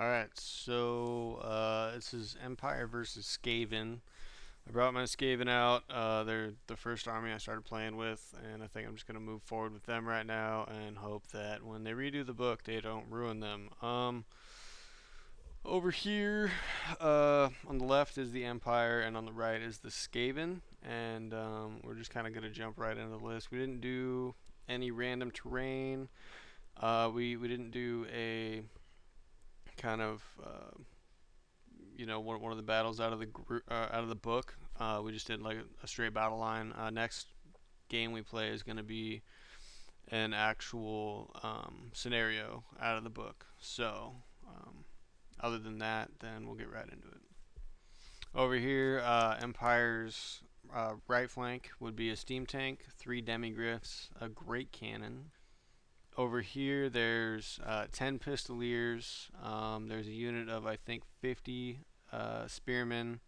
Alright, so this is Empire versus Skaven. I brought my Skaven out. They're the first army I started playing with, and I think I'm just going to move forward with them right now and hope that when they redo the book, they don't ruin them. Over here, on the left is the Empire, and on the right is the Skaven, and we're just kind of going to jump right into the list. We didn't do any random terrain. We didn't do a kind of one of the battles out of the out of the book. We just did like a straight battle line. Next game we play is going to be an actual scenario out of the book. So other than that, then we'll get right into it. Over here, Empire's right flank would be a steam tank, 3 demigryphs, a great cannon. Over here, there's 10 pistoliers. There's a unit of I think 50 spearmen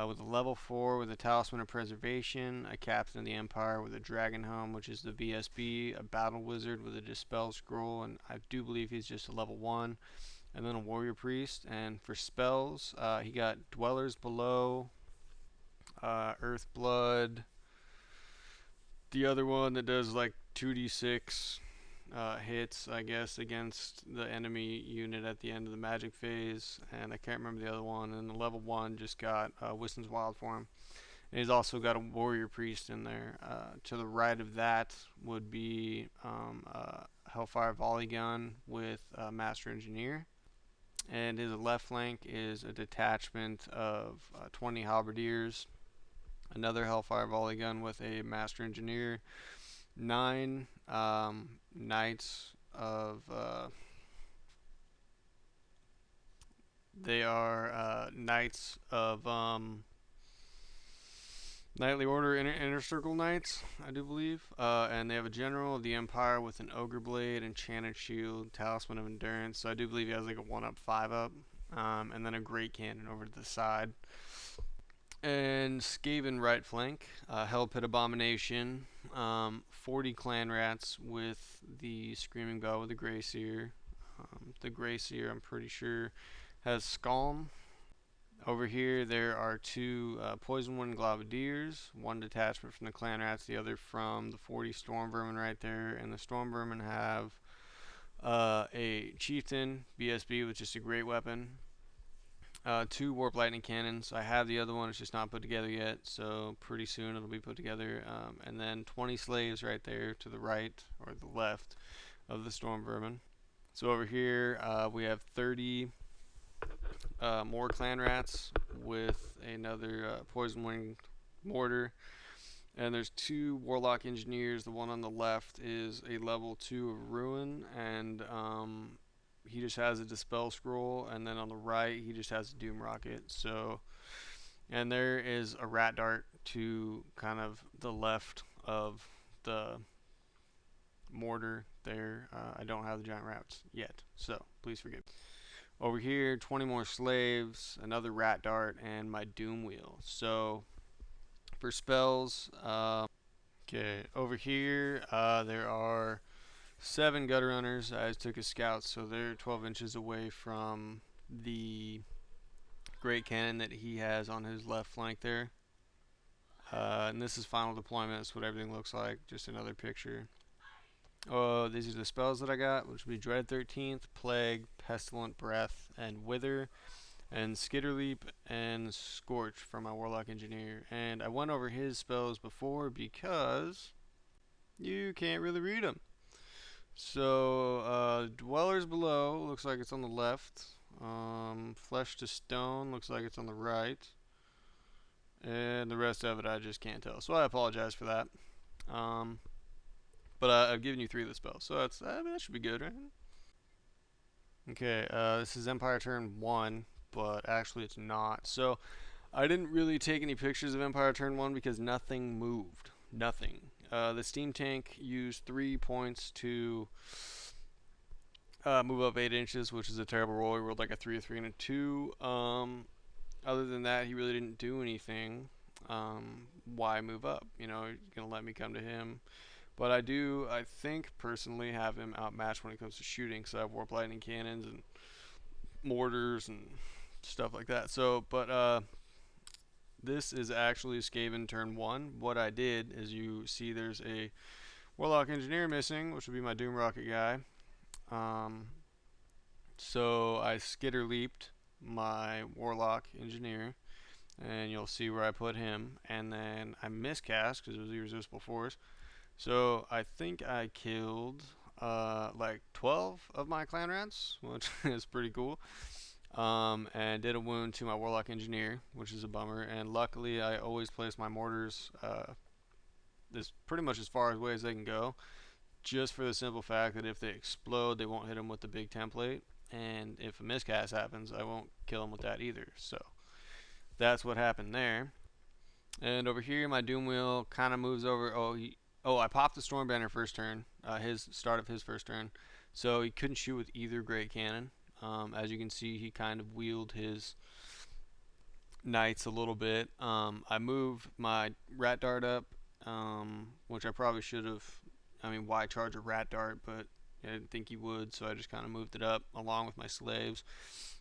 with a level 4 with a talisman of preservation, a captain of the empire with a dragon helm, which is the VSB, a battle wizard with a dispel scroll, and I do believe he's just a level 1, and then a warrior priest. And for spells, he got dwellers below, earth blood, the other one that does like 2d6 hits, I guess, against the enemy unit at the end of the magic phase, and I can't remember the other one. And the level 1 just got Wiston's Wild Form. And he's also got a warrior priest in there. To the right of that would be Hellfire Volley Gun with Master Engineer. And his left flank is a detachment of 20 halberdiers, another Hellfire Volley Gun with a Master Engineer, 9 knights of they are knights of Knightly Order Inner Circle Knights, I do believe. And they have a general of the Empire with an Ogre Blade, Enchanted Shield, Talisman of Endurance. So I do believe he has like a 1-up, 5-up. And then a Great Cannon over to the side. And Skaven right flank, Hell Pit Abomination, 40 clan rats with the Screaming Bell with the Grey Seer. The Grey Seer, I'm pretty sure, has Scalm. Over here, there are 2 Poison Wind Glavadiers, one detachment from the clan rats, the other from the 40 Storm Vermin right there. And the Storm Vermin have a Chieftain, BSB, which is a great weapon. 2 Warp Lightning Cannons. I have the other one, it's just not put together yet, so pretty soon it'll be put together. And then 20 Slaves right there to the right, or the left, of the Storm Vermin. So over here, we have 30 more Clan Rats with another Poison Wing Mortar. And there's 2 Warlock Engineers. The one on the left is a level 2 of Ruin, and he just has a Dispel Scroll, and then on the right he just has a Doom Rocket. So, and there is a Rat Dart to kind of the left of the mortar there. I don't have the giant rats yet, so please forgive me. Over here, 20 more slaves, another Rat Dart, and my Doom Wheel. So for spells, okay, over here there are 7 gutter runners. I just took a scout, so they're 12 inches away from the great cannon that he has on his left flank there. And this is final deployment. That's what everything looks like. Just another picture. These are the spells that I got, which would be Dread 13th, Plague, Pestilent Breath, and Wither, and Skitterleap and Scorch from my Warlock Engineer. And I went over his spells before because you can't really read them. So, Dwellers Below looks like it's on the left. Flesh to Stone looks like it's on the right. And the rest of it I just can't tell. So I apologize for that. But I've given you 3 of the spells. So that should be good, right? Okay, this is Empire turn 1, but actually it's not. So I didn't really take any pictures of Empire turn 1 because nothing moved. Nothing. The steam tank used 3 points to move up 8 inches, which is a terrible roll. He rolled like a 3, a 3, and a 2. Other than that, he really didn't do anything. Why move up? You know, he's going to let me come to him. But I think, personally have him outmatched when it comes to shooting. So I have Warp Lightning Cannons and mortars and stuff like that. So, but this is actually Skaven turn 1. What I did is, you see there's a Warlock Engineer missing, which would be my Doom Rocket guy. So I skitter leaped my Warlock Engineer, and you'll see where I put him. And then I miscast because it was irresistible force. So I think I killed like 12 of my clan rats, which is pretty cool. And did a wound to my Warlock Engineer, which is a bummer. And luckily, I always place my mortars this pretty much as far away as they can go, just for the simple fact that if they explode, they won't hit them with the big template. And if a miscast happens, I won't kill them with that either. So that's what happened there. And over here, my Doom Wheel kind of moves over. I popped the Storm Banner first turn, his start of his first turn, so he couldn't shoot with either Great Cannon. As you can see, he kind of wheeled his knights a little bit. I moved my Rat Dart up, which I probably should have. I mean, why charge a Rat Dart? But I didn't think he would, so I just kind of moved it up along with my slaves.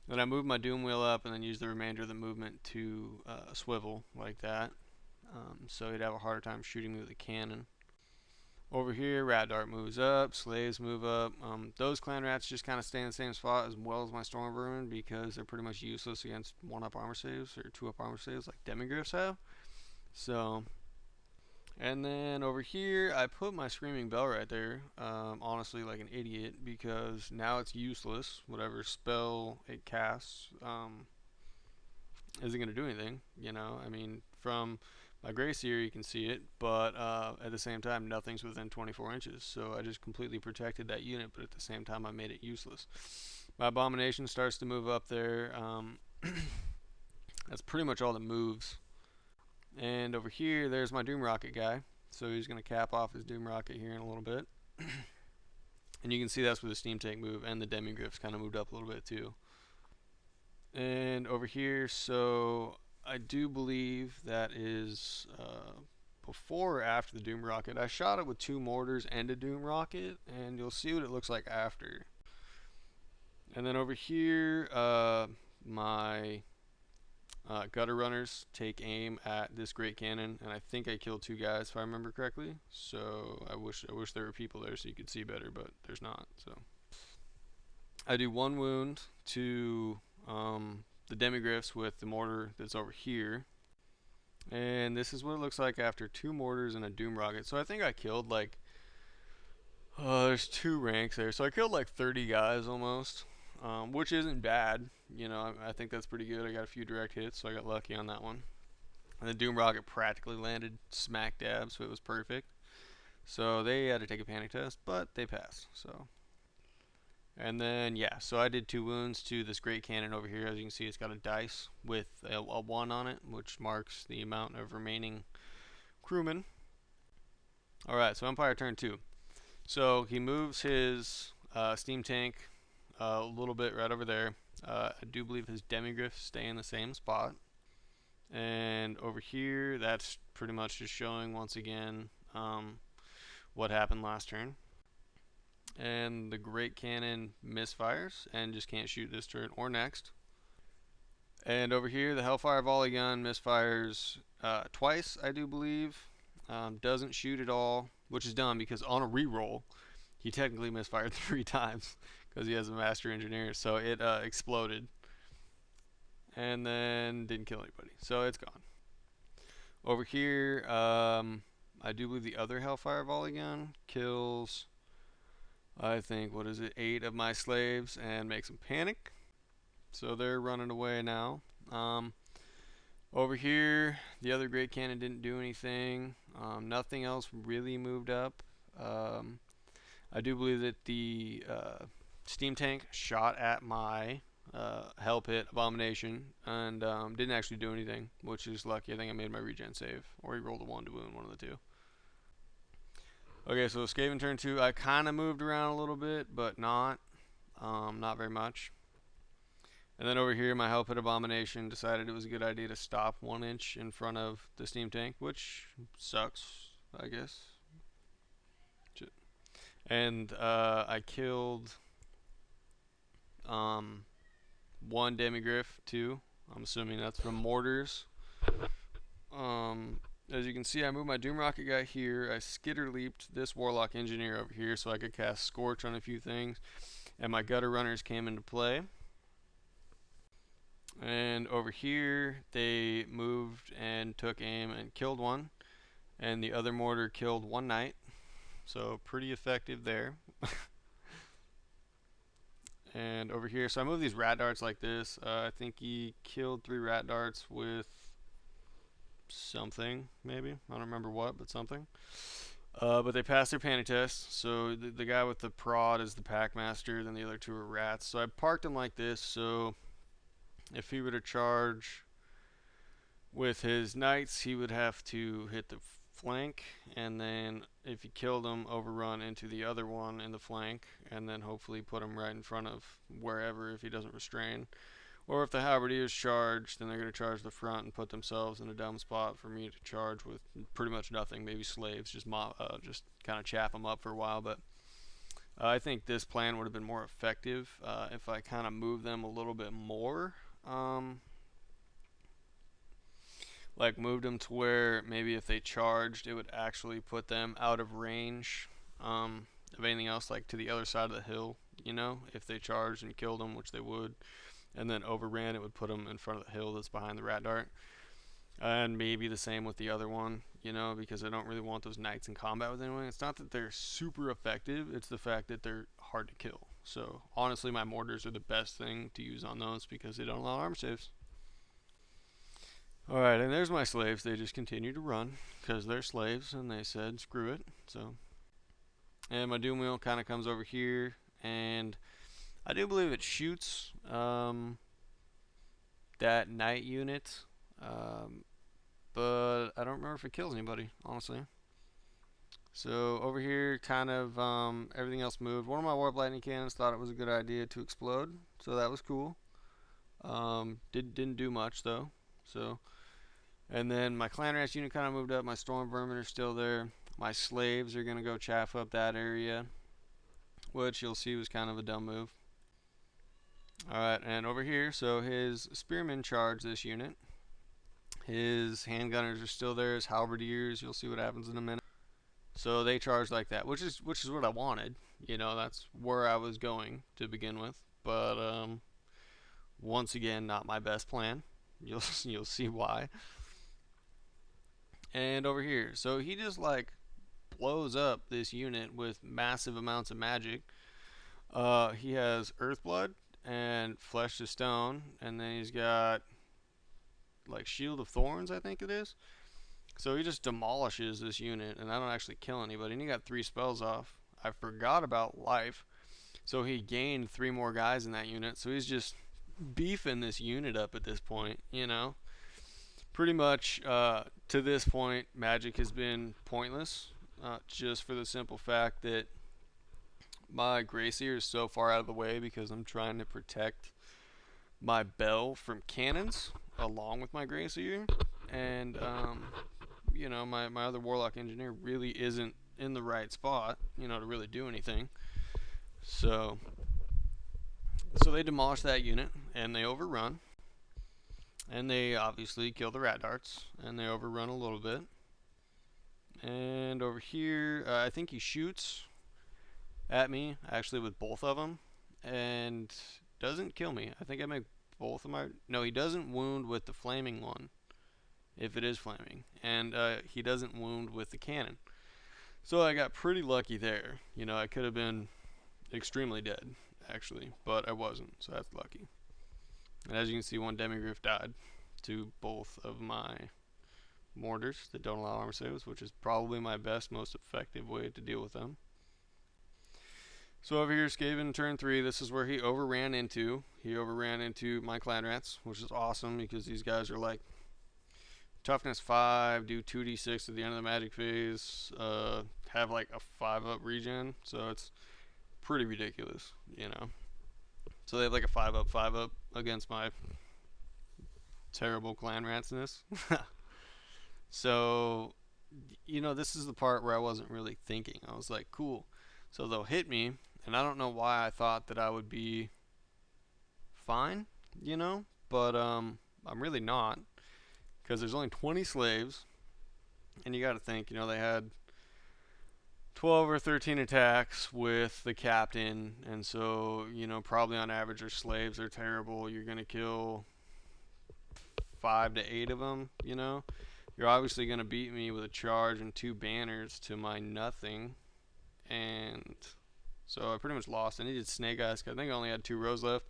Then I moved my Doom Wheel up and then used the remainder of the movement to swivel like that. So he'd have a harder time shooting me with a cannon. Over here, Rat Dart moves up, slaves move up. Those clan rats just kind of stay in the same spot as well as my Storm Vermin, because they're pretty much useless against 1-up armor saves or 2-up armor saves like Demigryphs have. So, and then over here, I put my Screaming Bell right there, honestly like an idiot, because now it's useless. Whatever spell it casts isn't going to do anything, you know. I mean, from my Grey Seer you can see it, but at the same time nothing's within 24 inches, so I just completely protected that unit, but at the same time I made it useless. My Abomination starts to move up there. That's pretty much all that moves. And over here, there's my Doom Rocket guy, so he's going to cap off his Doom Rocket here in a little bit. And you can see that's where the Steam Tank move, and the Demigryphs kind of moved up a little bit too. And over here, so I do believe that is before or after the Doom Rocket. I shot it with 2 mortars and a Doom Rocket, and you'll see what it looks like after. And then over here, my Gutter Runners take aim at this Great Cannon, and I think I killed 2 guys if I remember correctly. So I wish there were people there so you could see better, but there's not. So I do 1 wound to the Demigryphs with the mortar that's over here. And this is what it looks like after 2 mortars and a Doom Rocket. So I think I killed like, there's 2 ranks there. So I killed like 30 guys almost, which isn't bad. You know, I think that's pretty good. I got a few direct hits, so I got lucky on that one. And the Doom Rocket practically landed smack dab, so it was perfect. So they had to take a panic test, but they passed. So. And then, yeah, so I did 2 wounds to this Great Cannon over here. As you can see, it's got a dice with a 1 on it, which marks the amount of remaining crewmen. Alright, so Empire turn 2. So he moves his Steam Tank a little bit right over there. I do believe his Demigryphs stay in the same spot. And over here, that's pretty much just showing once again what happened last turn. And the Great Cannon misfires and just can't shoot this turn or next. And over here, the Hellfire Volley Gun misfires twice, I do believe. Doesn't shoot at all, which is dumb because on a reroll, he technically misfired 3 times because he has a Master Engineer. So it exploded and then didn't kill anybody. So it's gone. Over here, I do believe the other Hellfire Volley Gun kills, I think, 8 of my slaves and makes them panic. So they're running away now. Over here, the other Great Cannon didn't do anything. Nothing else really moved up. I do believe that the Steam Tank shot at my Hell Pit Abomination and didn't actually do anything, which is lucky. I think I made my regen save, or he rolled a 1 to wound, one of the 2. Okay, so Skaven turn 2, I kind of moved around a little bit, but not very much. And then over here, my Hell Pit Abomination decided it was a good idea to stop 1 inch in front of the Steam Tank, which sucks, I guess. And I killed one demigriff, 2. I'm assuming that's from mortars. As you can see, I moved my Doom Rocket guy here. I skitter leaped this Warlock Engineer over here so I could cast Scorch on a few things. And my Gutter Runners came into play. And over here, they moved and took aim and killed one. And the other mortar killed one knight. So pretty effective there. And over here, so I moved these rat darts like this. I think he killed 3 rat darts with something, maybe. I don't remember what, but something. But they passed their panic test. So the guy with the prod is the packmaster, then the other 2 are rats. So I parked him like this, so if he were to charge with his knights, he would have to hit the flank, and then if he killed him, overrun into the other one in the flank, and then hopefully put him right in front of wherever if he doesn't restrain. Or if the halberdiers charge, then they're going to charge the front and put themselves in a dumb spot for me to charge with pretty much nothing, maybe slaves, just kind of chap them up for a while. But I think this plan would have been more effective if I kind of moved them a little bit more. Like moved them to where maybe if they charged, it would actually put them out of range of anything else, like to the other side of the hill, you know, if they charged and killed them, which they would, and then overran, it would put them in front of the hill that's behind the rat dart. And maybe the same with the other one, you know, because I don't really want those knights in combat with anyone. It's not that they're super effective, it's the fact that they're hard to kill. So honestly, my mortars are the best thing to use on those because they don't allow armor saves. Alright, and there's my slaves. They just continue to run because they're slaves and they said screw it. So, and my doom wheel kind of comes over here, and I do believe it shoots that knight unit, but I don't remember if it kills anybody, honestly. So over here, kind of everything else moved. One of my warp lightning cannons thought it was a good idea to explode, so that was cool. Didn't do much though. So, and then my clan rats unit kind of moved up. My storm vermin are still there. My slaves are gonna go chaff up that area, which you'll see was kind of a dumb move. Alright, and over here, so his spearmen charge this unit. His handgunners are still there. His halberdiers, you'll see what happens in a minute. So they charge like that, which is what I wanted. You know, that's where I was going to begin with. But once again, not my best plan. You'll see why. And over here, so he just like blows up this unit with massive amounts of magic. He has Earthblood and Flesh to Stone, and then he's got like Shield of Thorns, I think it is. So he just demolishes this unit, and I don't actually kill anybody. And he got 3 spells off. I forgot about life, so he gained 3 more guys in that unit. So he's just beefing this unit up at this point, you know. Pretty much to this point, magic has been pointless, just for the simple fact that my Grayseer is so far out of the way because I'm trying to protect my bell from cannons along with my Grayseer. And you know, my other Warlock Engineer really isn't in the right spot, you know, to really do anything. So they demolish that unit, and they overrun. And they obviously kill the rat darts, and they overrun a little bit. And over here, I think he shoots at me, actually with both of them, and doesn't kill me. I think I make both of my... No, he doesn't wound with the flaming one, if it is flaming. And he doesn't wound with the cannon. So I got pretty lucky there. You know, I could have been extremely dead, actually, but I wasn't, so that's lucky. And as you can see, one demigriff died to both of my mortars that don't allow armor saves, which is probably my best, most effective way to deal with them. So over here, Skaven turn 3, this is where he overran into. He overran into my clan rats, which is awesome because these guys are like toughness 5, do 2d6 at the end of the magic phase, have like a 5-up regen, so it's pretty ridiculous, you know. So they have like a 5-up against my terrible clan ratsness. So, you know, this is the part where I wasn't really thinking. I was like, cool. So they'll hit me, and I don't know why I thought that I would be fine. you know, but I'm really not, because there's only 20 slaves, and you got to think, you know, they had 12 or 13 attacks with the captain, and so, you know, probably on average their slaves are terrible. You're going to kill 5 to 8 of them, you know. You're obviously going to beat me with a charge and 2 banners to my nothing, and so I pretty much lost. I needed snake eyes because I think I only had 2 rows left,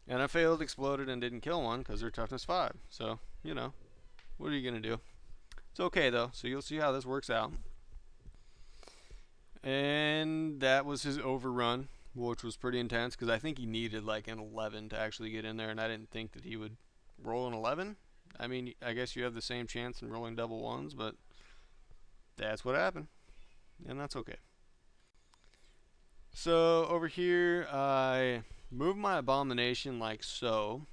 and I failed, exploded, and didn't kill one because they're toughness 5. So, you know, what are you going to do? It's okay though, so you'll see how this works out. And that was his overrun, which was pretty intense because I think he needed like an 11 to actually get in there, and I didn't think that he would roll an 11. I mean, I guess you have the same chance in rolling double ones, but that's what happened, and that's okay. So over here, I moved my abomination like so.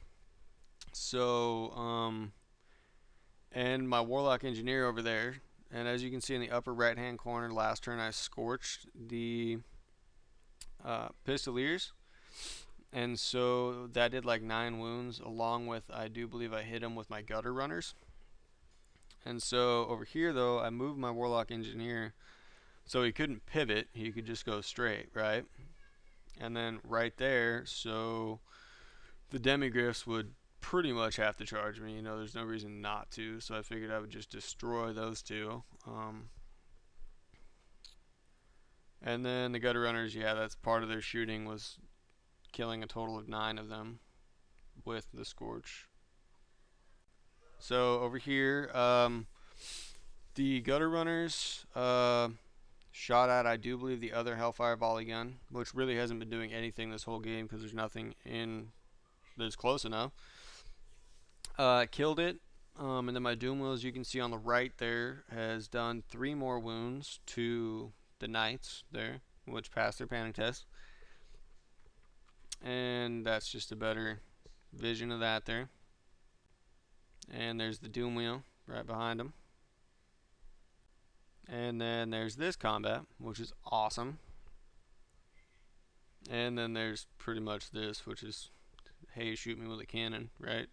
So, and my warlock engineer over there. And as you can see in the upper right hand corner, last turn I scorched the pistoliers, and so that did like 9 wounds, along with, I do believe I hit him with my gutter runners. And so over here though, I moved my warlock engineer so he couldn't pivot, he could just go straight, right? And then right there, so the demigryphs would pretty much have to charge me. You know, there's no reason not to, so I figured I would just destroy those 2. And then the gutter runners, yeah, that's part of their shooting, was killing a total of 9 of them with the scorch. So over here, the gutter runners shot at, I do believe, the other Hellfire volley gun, which really hasn't been doing anything this whole game because there's nothing in that's close enough. Killed it. And then my Doom Wheel, as you can see on the right there, has done 3 more wounds to the knights there, which passed their panic test. And that's just a better vision of that there. And there's the Doom Wheel right behind him. And then there's this combat, which is awesome. And then there's pretty much this, which is, hey, shoot me with a cannon, right?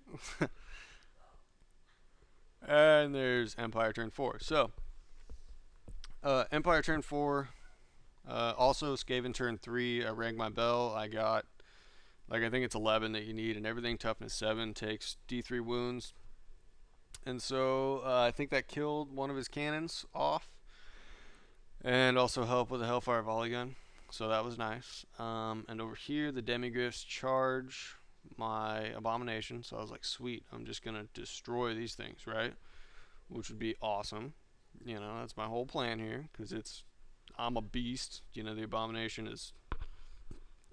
And there's Empire turn 4. So, Empire turn 4. Also, Skaven turn 3. I rang my bell. I got, like, I think it's 11 that you need, and everything toughness 7 takes D3 wounds. And so, I think that killed one of his cannons off, and also helped with a Hellfire volley gun. So that was nice. And over here, the demigryphs charge my abomination. So I was like, sweet, I'm just gonna destroy these things, right? Which would be awesome. You know, that's my whole plan here, because I'm a beast. You know, the abomination is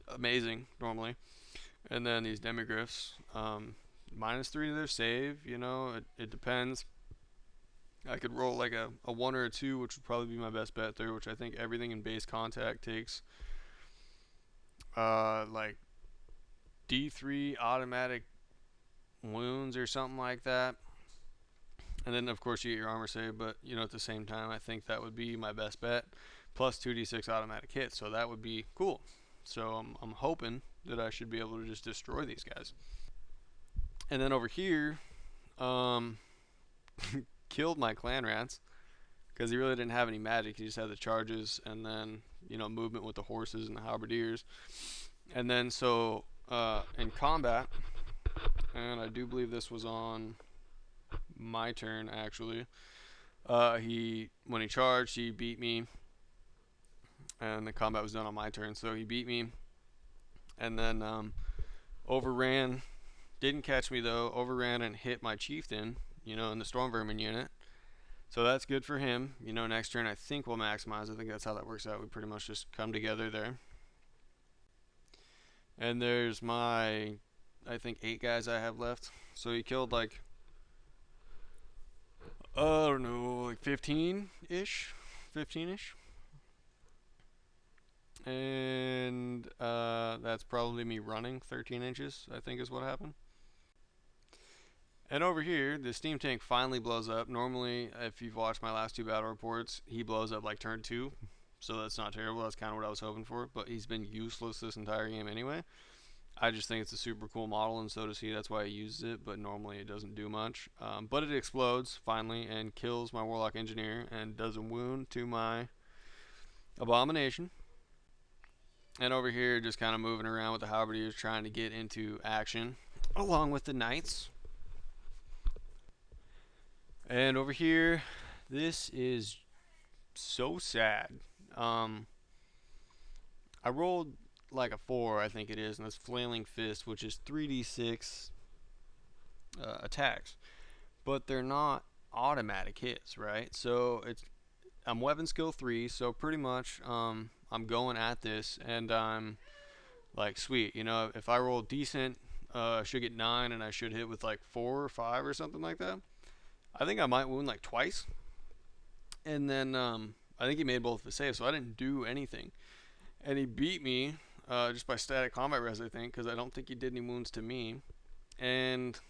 amazing normally. And then these demigryphs, -3 to their save. You know, it depends. I could roll like a 1 or a 2, which would probably be my best bet there, which I think everything in base contact takes like D3 automatic wounds or something like that. And then of course you get your armor save, but you know, at the same time I think that would be my best bet, plus 2d6 automatic hits, so that would be cool. So I'm hoping that I should be able to just destroy these guys. And then over here, killed my clan rats because he really didn't have any magic. He just had the charges and then, you know, movement with the horses and the halberdiers. And then so in combat, and I do believe this was on my turn actually, when he charged, he beat me, and the combat was done on my turn, so he beat me, and then overran, didn't catch me though, overran and hit my chieftain, you know, in the storm vermin unit. So that's good for him. You know, next turn I think we'll maximize. I think that's how that works out. We pretty much just come together there. And there's my, I think 8 guys I have left. So he killed like, I don't know, like 15-ish. And that's probably me running 13 inches, I think is what happened. And over here, the steam tank finally blows up. Normally, if you've watched my last 2 battle reports, he blows up like turn 2. So that's not terrible. That's kind of what I was hoping for. But he's been useless this entire game anyway. I just think it's a super cool model, and so does he. That's why I used it, but normally it doesn't do much. But it explodes finally and kills my Warlock Engineer and does a wound to my Abomination. And over here, just kind of moving around with the Halberdiers, trying to get into action along with the Knights. And over here, this is so sad. I rolled like a 4, I think it is, and that's Flailing Fist, which is 3d6 attacks, but they're not automatic hits, right? So I'm weapon skill 3, so pretty much I'm going at this, and I'm like, sweet, if I roll decent, I should get 9, and I should hit with like 4 or 5 or something like that. I think I might wound like twice, and then I think he made both of his saves, so I didn't do anything, and he beat me just by static combat res, I think, because I don't think he did any wounds to me, and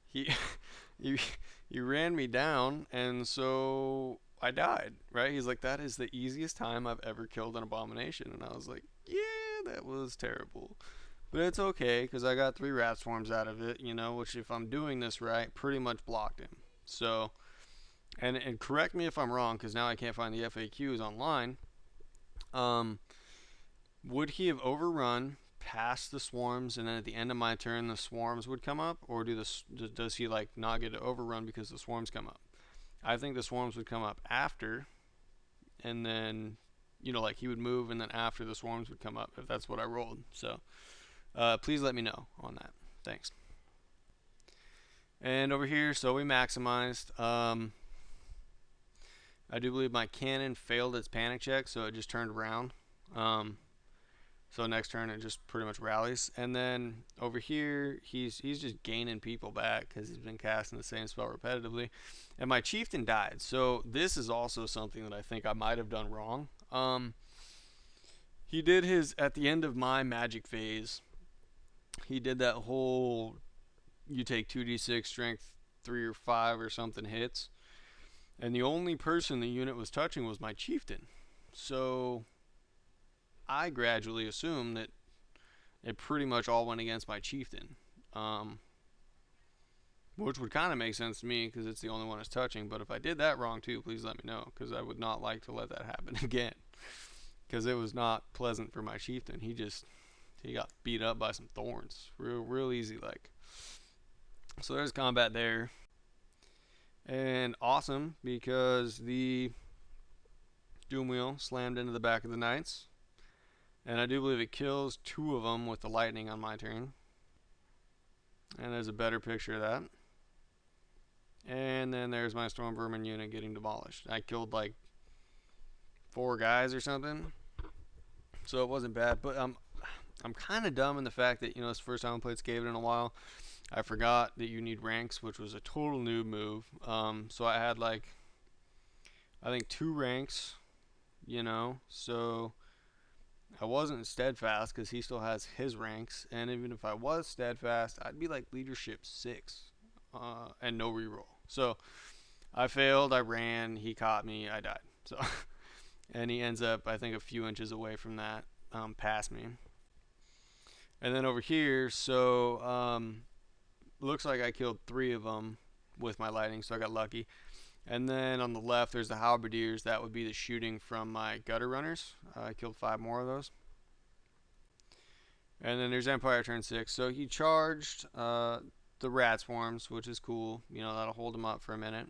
he he ran me down, and so I died, right? He's like, that is the easiest time I've ever killed an Abomination, and I was like, yeah, that was terrible. But it's okay, because I got 3 rat swarms out of it, which, if I'm doing this right, pretty much blocked him. So, and correct me if I'm wrong, because now I can't find the FAQs online. Would he have overrun past the swarms, and then at the end of my turn the swarms would come up, or does he like not get to overrun because the swarms come up? I think the swarms would come up after, and then like he would move, and then after the swarms would come up, if that's what I rolled. So please let me know on that. Thanks. And over here, so we maximized. I do believe my cannon failed its panic check, so it just turned around. So next turn it just pretty much rallies, and then over here he's just gaining people back because he's been casting the same spell repetitively, and my chieftain died. So this is also something that I think I might have done wrong. He did his at the end of my magic phase. He did that whole you take 2d6 strength 3 or 5 or something hits, and the only person the unit was touching was my chieftain. So I gradually assumed that it pretty much all went against my chieftain, which would kind of make sense to me because it's the only one it's touching. But if I did that wrong too, please let me know, because I would not like to let that happen again, because it was not pleasant for my chieftain. He got beat up by some thorns real easy like. So there's combat there, and awesome, because the Doom Wheel slammed into the back of the Knights. And I do believe it kills 2 of them with the lightning on my turn. And there's a better picture of that. And then there's my Storm Vermin unit getting demolished. I killed like 4 guys or something, so it wasn't bad. But I'm kind of dumb in the fact that it's the first time I played Skaven in a while. I forgot that you need ranks, which was a total noob move. So I had like, I think 2 ranks, so I wasn't steadfast because he still has his ranks, and even if I was steadfast, I'd be like leadership 6 and no reroll. So I failed, I ran, he caught me, I died. So and he ends up, I think, a few inches away from that, past me. And then over here, so looks like I killed 3 of them with my lightning, so I got lucky. And then on the left, there's the Halberdiers. That would be the shooting from my Gutter Runners. I killed 5 more of those. And then there's Empire turn 6. So he charged the Rat Swarms, which is cool. That'll hold him up for a minute.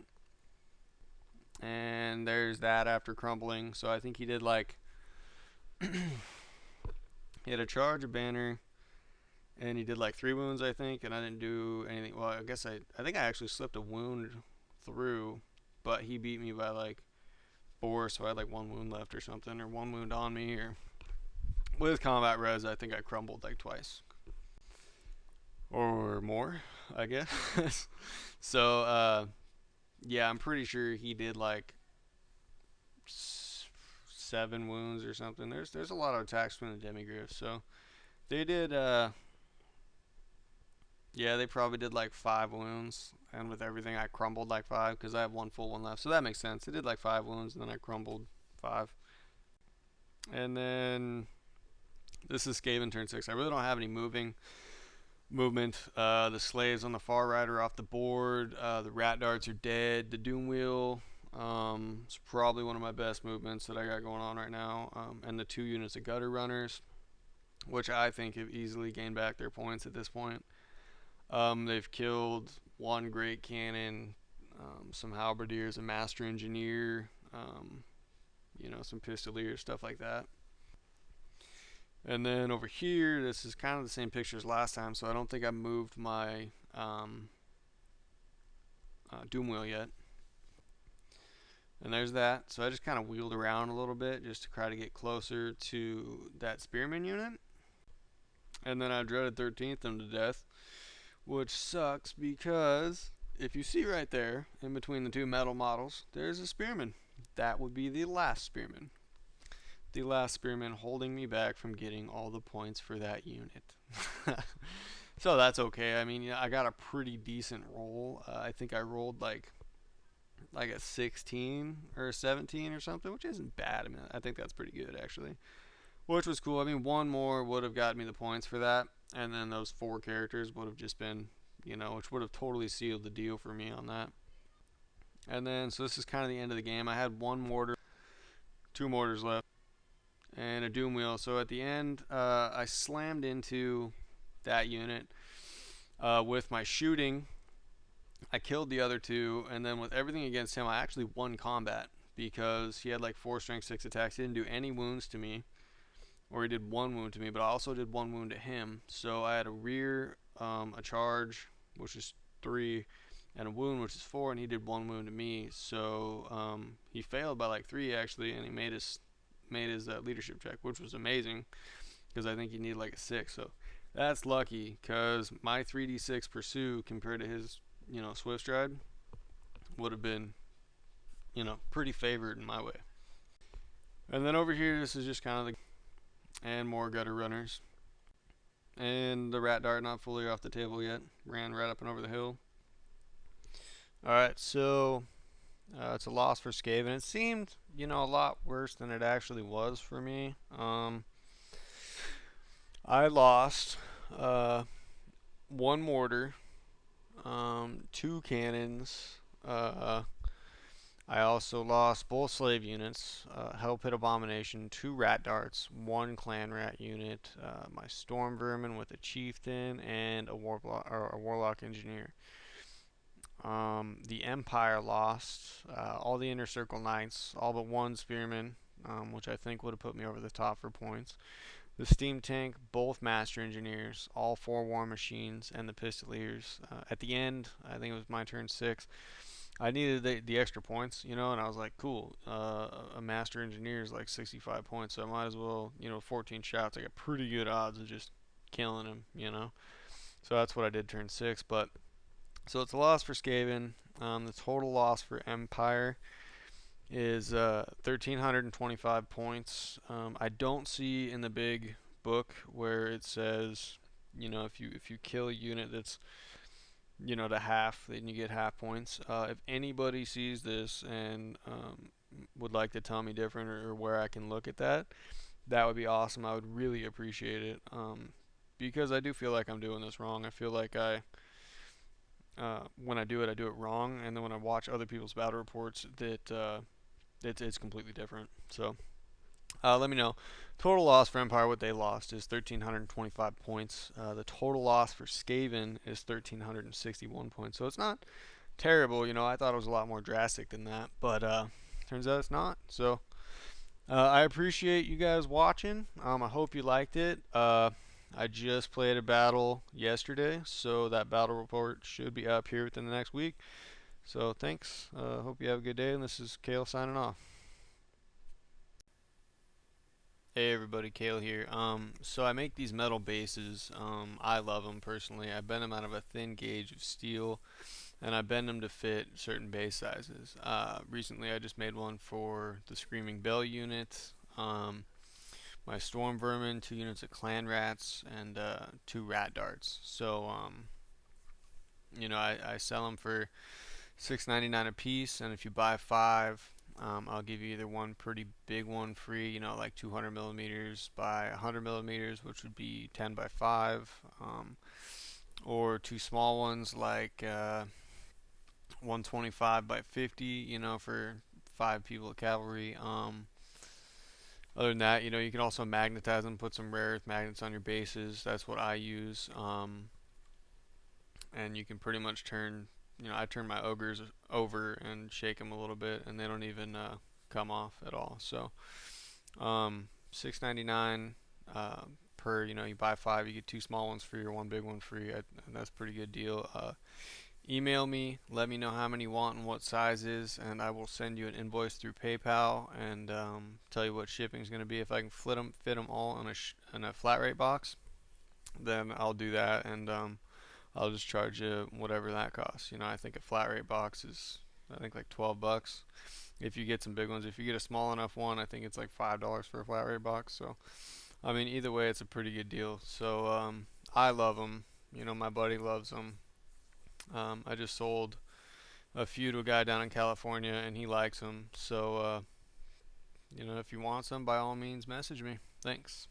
And there's that after crumbling. So I think he did like... he had a charge, a banner, and he did like 3 wounds, I think. And I didn't do anything. Well, I guess I think I actually slipped a wound through, but he beat me by like 4, so I had like 1 wound left or something, or 1 wound on me. Or with combat res, I think I crumbled like twice or more, I guess. So yeah, I'm pretty sure he did like 7 wounds or something. There's a lot of attacks from the Demigryphs, so they did yeah, they probably did like 5 wounds, and with everything I crumbled like 5 because I have 1 full one left, so that makes sense. They did like 5 wounds, and then I crumbled 5. And then This is Skaven turn 6. I really don't have any movement. The slaves on the far right are off the board. The rat darts are dead. The doom wheel is probably one of my best movements that I got going on right now. And the 2 units of gutter runners, which I think have easily gained back their points at this point. They've killed 1 great cannon, some halberdiers, a master engineer, some pistoliers, stuff like that. And then over here, this is kind of the same picture as last time, so I don't think I moved my doom wheel yet. And there's that. So I just kind of wheeled around a little bit just to try to get closer to that spearman unit. And then I dreaded 13th them to death, which sucks because if you see right there, in between the 2 metal models, there's a spearman. That would be the last spearman. The last spearman holding me back from getting all the points for that unit. So that's okay. I mean, I got a pretty decent roll. I think I rolled like a 16 or a 17 or something, which isn't bad. I mean, I think that's pretty good actually, which was cool. I mean, 1 more would have got me the points for that, and then those 4 characters would have just been, which would have totally sealed the deal for me on that. And then, so this is kind of the end of the game. I had 1 mortar, 2 mortars left, and a doom wheel. So at the end, I slammed into that unit with my shooting. I killed the other 2, and then with everything against him, I actually won combat because he had like 4 strength 6 attacks. He didn't do any wounds to me, or he did 1 wound to me, but I also did 1 wound to him. So I had a rear, a charge, which is 3, and a wound, which is 4, and he did 1 wound to me. So he failed by like 3 actually, and he made his leadership check, which was amazing because I think he needed like a 6. So that's lucky because my 3d6 pursue compared to his swift stride would have been pretty favored in my way. And then over here, this is just kind of and more gutter runners, and the rat dart not fully off the table yet, ran right up and over the hill. Alright, so it's a loss for Skaven. It seemed a lot worse than it actually was for me. I lost 1 mortar, 2 cannons. I also lost both slave units, Hell Pit Abomination, 2 rat darts, 1 clan rat unit, my storm vermin with a chieftain, and a warlock engineer. The Empire lost all the inner circle knights, all but 1 spearman, which I think would have put me over the top for points. The steam tank, both master engineers, all 4 war machines, and the pistoliers. At the end, I think it was my turn 6. I needed the extra points, and I was like, cool. A master engineer is like 65 points, so I might as well, 14 shots. I got pretty good odds of just killing him, So that's what I did turn 6. But so it's a loss for Skaven. The total loss for Empire is 1,325 points. I don't see in the big book where it says, if you kill a unit that's to half, then you get half points. If anybody sees this and would like to tell me different or where I can look at that, that would be awesome. I would really appreciate it, because I do feel like I'm doing this wrong. I feel like when I do it wrong, and then when I watch other people's battle reports, that it's completely different. So let me know. Total loss for Empire, what they lost, is 1,325 points. The total loss for Skaven is 1,361 points. So it's not terrible. I thought it was a lot more drastic than that, but turns out it's not. So I appreciate you guys watching. I hope you liked it. I just played a battle yesterday, so that battle report should be up here within the next week. So thanks. Hope you have a good day, and this is Kale signing off. Hey everybody, Kale here. So I make these metal bases. I love them personally. I bend them out of a thin gauge of steel, and I bend them to fit certain base sizes. Recently I just made one for the Screaming Bell unit, my Storm Vermin, 2 units of Clan Rats, and 2 Rat Darts. So I sell them for $6.99 a piece, and if you buy 5, I'll give you either one pretty big one free, like 200 millimeters by 100 millimeters, which would be 10 by 5, or two small ones like 125 by 50, for 5 people of cavalry. Other than that, you can also magnetize them, put some rare earth magnets on your bases. That's what I use. And you can pretty much I turn my ogres over and shake them a little bit, and they don't even come off at all. So, $6.99 per. You buy 5, you get 2 small ones free or 1 big one free. And that's a pretty good deal. Email me, let me know how many you want and what sizes, and I will send you an invoice through PayPal and tell you what shipping is going to be. If I can fit them all in a flat rate box, then I'll do that, and I'll just charge you whatever that costs. I think a flat rate box is like $12 if you get some big ones. If you get a small enough one, I think it's like $5 for a flat rate box. So I mean, either way, it's a pretty good deal. So I love them. My buddy loves them. I just sold a few to a guy down in California, and he likes them. So if you want some, by all means, message me. Thanks.